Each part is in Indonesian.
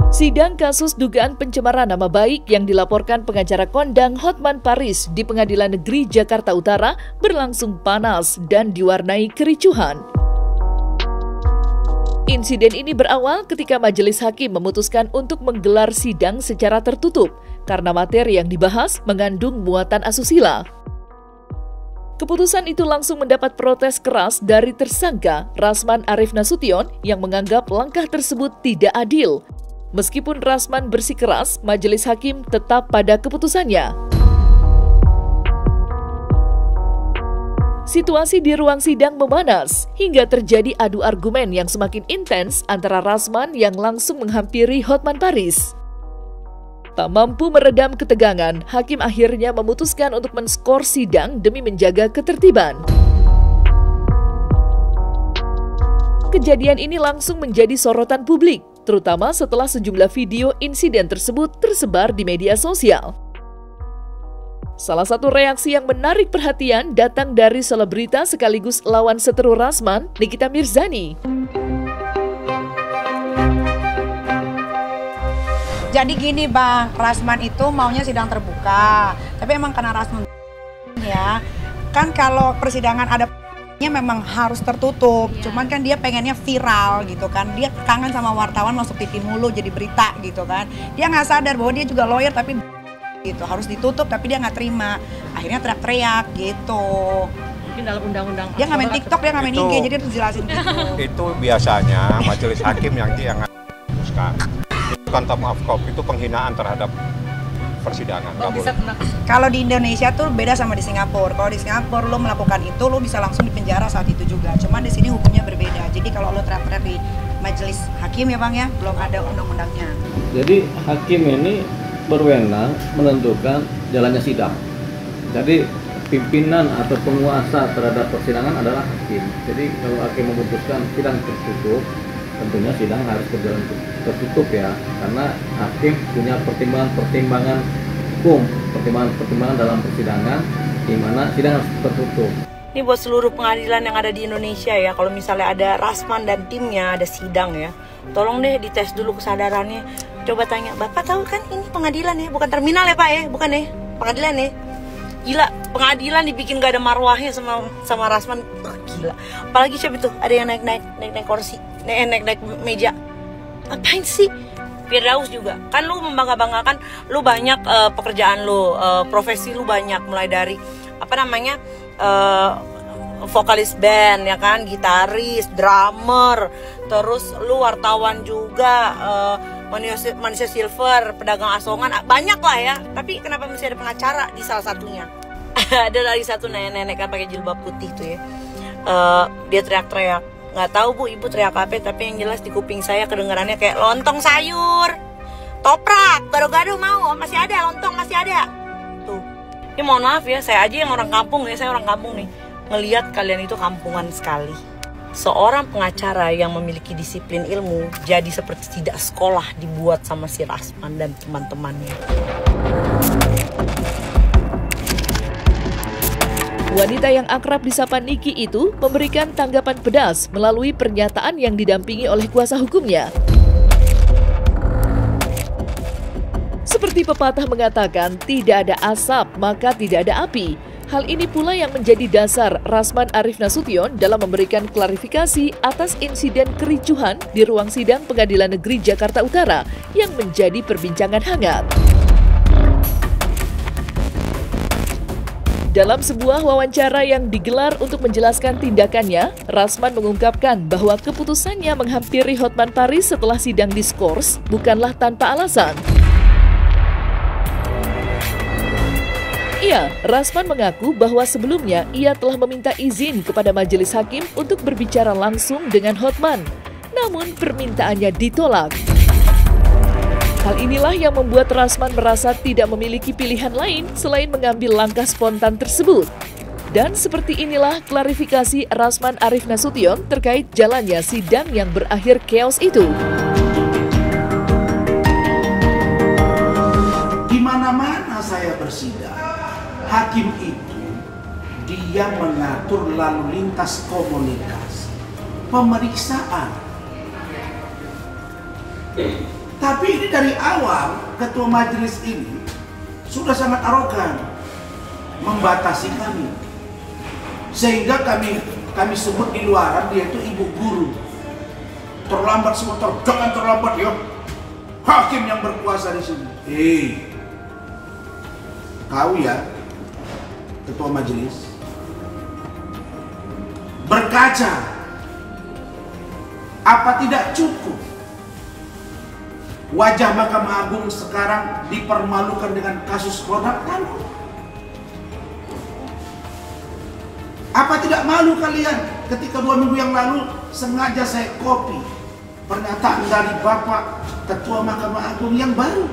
Sidang kasus dugaan pencemaran nama baik yang dilaporkan pengacara kondang Hotman Paris di Pengadilan Negeri Jakarta Utara berlangsung panas dan diwarnai kericuhan. Insiden ini berawal ketika majelis hakim memutuskan untuk menggelar sidang secara tertutup karena materi yang dibahas mengandung muatan asusila. Keputusan itu langsung mendapat protes keras dari tersangka Rasman Arif Nasution yang menganggap langkah tersebut tidak adil. Meskipun Rasman bersikeras, majelis hakim tetap pada keputusannya. Situasi di ruang sidang memanas hingga terjadi adu argumen yang semakin intens antara Rasman yang langsung menghampiri Hotman Paris. Tak mampu meredam ketegangan, hakim akhirnya memutuskan untuk men-skor sidang demi menjaga ketertiban. Kejadian ini langsung menjadi sorotan publik, terutama setelah sejumlah video insiden tersebut tersebar di media sosial. Salah satu reaksi yang menarik perhatian datang dari selebritas sekaligus lawan seteru Rasman, Nikita Mirzani. Jadi gini Bang, Rasman itu maunya sidang terbuka, tapi emang karena Rasman ya, kan kalau persidangan ada memang harus tertutup, cuman kan dia pengennya viral gitu kan, dia kangen sama wartawan masuk TV mulu jadi berita gitu kan, dia nggak sadar bahwa dia juga lawyer tapi gitu harus ditutup tapi dia nggak terima, akhirnya teriak-teriak gitu. Mungkin dalam undang-undang dia nggak main TikTok, dia nggak main IG, jadi harus jelasin gitu. Itu biasanya majelis hakim yang memutuskan. Itu contempt of court, itu penghinaan terhadap persidangan. Kalau di Indonesia tuh beda sama di Singapura. Kalau di Singapura lo melakukan itu lo bisa langsung dipenjara saat itu juga. Cuman di sini hukumnya berbeda. Jadi kalau lo teriak-teriak di majelis hakim ya Bang ya, belum ada undang-undangnya. Jadi hakim ini berwenang menentukan jalannya sidang. Jadi pimpinan atau penguasa terhadap persidangan adalah hakim. Jadi kalau hakim memutuskan sidang tertutup, tentunya sidang harus berjalan tertutup ya, karena hakim punya pertimbangan hukum, pertimbangan dalam persidangan, di mana sidang harus tertutup. Ini buat seluruh pengadilan yang ada di Indonesia ya, kalau misalnya ada Rasman dan timnya ada sidang ya, tolong deh dites dulu kesadarannya. Coba tanya, Bapak tahu kan ini pengadilan ya, bukan terminal ya Pak ya, bukan ya, pengadilan ya. Gila, pengadilan dibikin gak ada marwahnya sama Rasman, gila. Apalagi siapa itu, ada yang naik kursi, naik meja. Apain sih? Firdaus juga, kan lu membangga-banggakan, lu banyak pekerjaan lu, profesi lu banyak, mulai dari apa namanya, vokalis band ya kan, gitaris, drummer, terus lu wartawan juga, manusia silver, pedagang asongan, banyak lah ya. Tapi kenapa mesti ada pengacara di salah satunya? Ada dari satu nenek-nenek kan pakai jilbab putih tuh ya, dia teriak-teriak. Nggak tahu Bu, Ibu teriak apa, tapi yang jelas di kuping saya kedengarannya kayak lontong sayur, toprak, gado-gado mau, masih ada, lontong masih ada. Tuh, ini mohon maaf ya, saya aja yang orang kampung nih, saya orang kampung nih, ngelihat kalian itu kampungan sekali. Seorang pengacara yang memiliki disiplin ilmu jadi seperti tidak sekolah dibuat sama si Rasman dan teman-temannya. Wanita yang akrab disapa Niki itu memberikan tanggapan pedas melalui pernyataan yang didampingi oleh kuasa hukumnya. Seperti pepatah mengatakan, tidak ada asap maka tidak ada api. Hal ini pula yang menjadi dasar Rasman Arif Nasution dalam memberikan klarifikasi atas insiden kericuhan di ruang sidang Pengadilan Negeri Jakarta Utara yang menjadi perbincangan hangat. Dalam sebuah wawancara yang digelar untuk menjelaskan tindakannya, Rasman mengungkapkan bahwa keputusannya menghampiri Hotman Paris setelah sidang diskors bukanlah tanpa alasan. Ya, Rasman mengaku bahwa sebelumnya ia telah meminta izin kepada majelis hakim untuk berbicara langsung dengan Hotman, namun permintaannya ditolak. Hal inilah yang membuat Rasman merasa tidak memiliki pilihan lain selain mengambil langkah spontan tersebut. Dan seperti inilah klarifikasi Rasman Arif Nasution terkait jalannya sidang yang berakhir chaos itu. Di mana-mana saya bersidang, hakim itu dia mengatur lalu lintas komunikasi, pemeriksaan. Tapi ini dari awal ketua majelis ini sudah sangat arogan, membatasi kami, sehingga kami sebut di luaran dia itu ibu guru. Terlambat sebentar, jangan terlambat ya. Hakim yang berkuasa di sini. Kau ya, ketua majelis, berkaca, apa tidak cukup wajah Mahkamah Agung sekarang dipermalukan dengan kasus produk tanah? Apa tidak malu kalian ketika 2 minggu yang lalu sengaja saya copy pernyataan dari Bapak Ketua Mahkamah Agung yang baru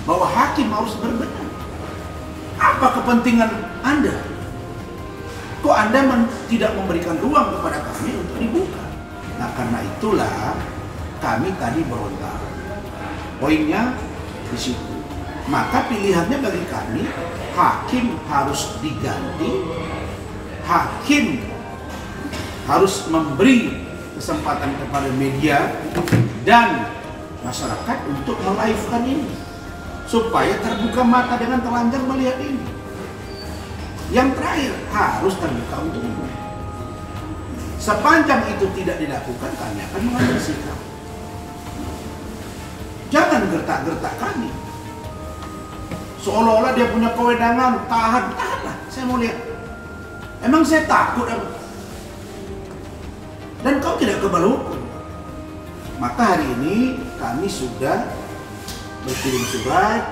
bahwa hakim harus berbenah? Apa kepentingan Anda? Kok Anda tidak memberikan ruang kepada kami untuk dibuka? Nah, karena itulah kami tadi berontak. Poinnya di situ. Maka pilihannya bagi kami, hakim harus diganti, hakim harus memberi kesempatan kepada media dan masyarakat untuk melive-kan ini, supaya terbuka mata dengan telanjang melihat ini. Yang terakhir, harus terbuka untuk umum. Sepanjang itu tidak dilakukan, kami akan mengambil sikap. Jangan gertak-gertak kami seolah-olah dia punya kewenangan. Tahanlah, saya mau lihat. Emang saya takut apa? Dan kau tidak kebal hukum. Maka hari ini kami sudah berkirim surat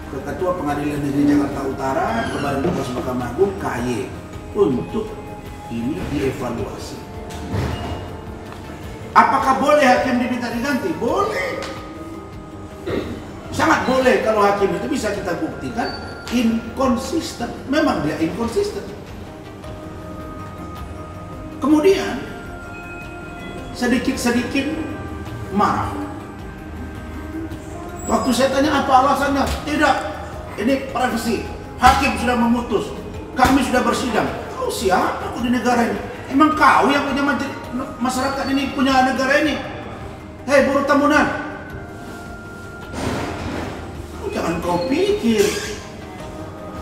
ke Ketua Pengadilan Negeri Jakarta Utara, ke Badan Tugas Mahkamah Agung, KY, untuk ini dievaluasi. Apakah boleh hakim diminta diganti? Boleh. Sangat boleh kalau hakim itu bisa kita buktikan inkonsisten. Memang dia inkonsisten. Kemudian sedikit-sedikit marah. Waktu saya tanya apa alasannya? Tidak, ini privasi. Hakim sudah memutus. Kami sudah bersidang. Kau siapa kau di negara ini? Emang kau yang punya masyarakat ini, punya negara ini? Hei buruh tamunan, jangan kau pikir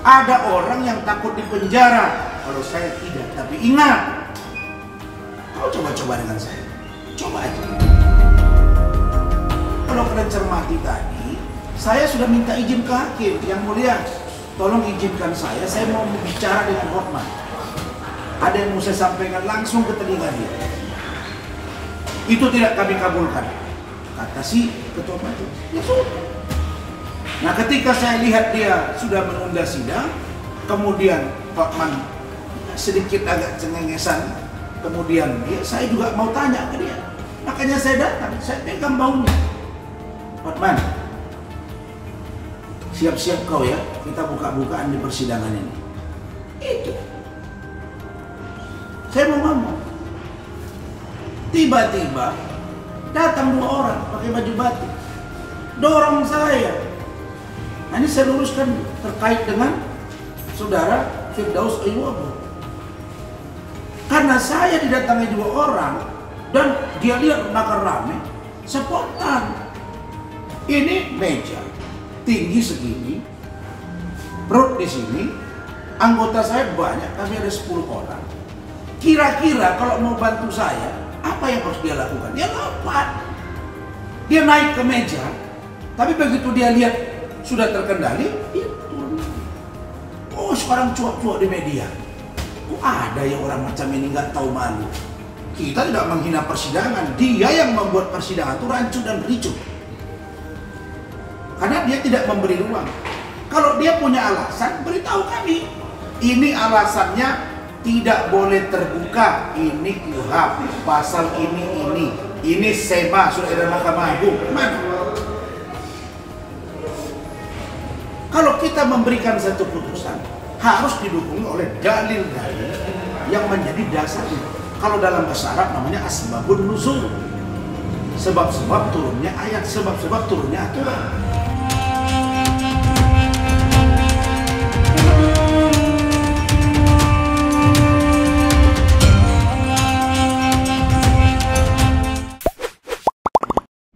ada orang yang takut di penjara. Kalau saya tidak, tapi ingat, kau coba-coba dengan saya. Coba aja. Kalau kalian cermati tadi, saya sudah minta izin ke hakim. Yang mulia, tolong izinkan saya mau bicara dengan Hotman. Ada yang mau saya sampaikan langsung ke telinga dia. Itu tidak kami kabulkan, kata si ketua majelis. Ya sudah. Nah, ketika saya lihat dia sudah menunda sidang, kemudian Hotman sedikit agak cengengesan, kemudian saya juga mau tanya ke dia. Makanya saya datang, saya pegang baunya. Hotman, siap-siap kau ya, kita buka-bukaan di persidangan ini. Itu. Saya mau ngomong. Tiba-tiba datang 2 orang pakai baju batik, dorong saya. Nah, ini saya luruskan terkait dengan saudara Firdaus Ayyubo. Karena saya didatangi 2 orang dan dia lihat nakar rame, spontan. Ini meja tinggi segini, perut di sini, anggota saya banyak, kami ada 10 orang. Kira-kira kalau mau bantu saya, apa yang harus dia lakukan? Dia lompat, dia naik ke meja, tapi begitu dia lihat sudah terkendali, dia turun. Oh, sekarang cuak-cuak di media. Kok ada yang orang macam ini nggak tahu malu? Kita tidak menghina persidangan, dia yang membuat persidangan itu rancu dan ricuh. Karena dia tidak memberi ruang. Kalau dia punya alasan, beritahu kami. Ini alasannya tidak boleh terbuka. Ini KUHP, pasal ini SEMA, sudah ada Mahkamah Agung. Mana? Kalau kita memberikan satu putusan, harus didukung oleh dalil-dalil yang menjadi dasarnya. Kalau dalam bahasa Arab namanya asbabun nuzul. Sebab-sebab turunnya ayat, sebab-sebab turunnya aturan.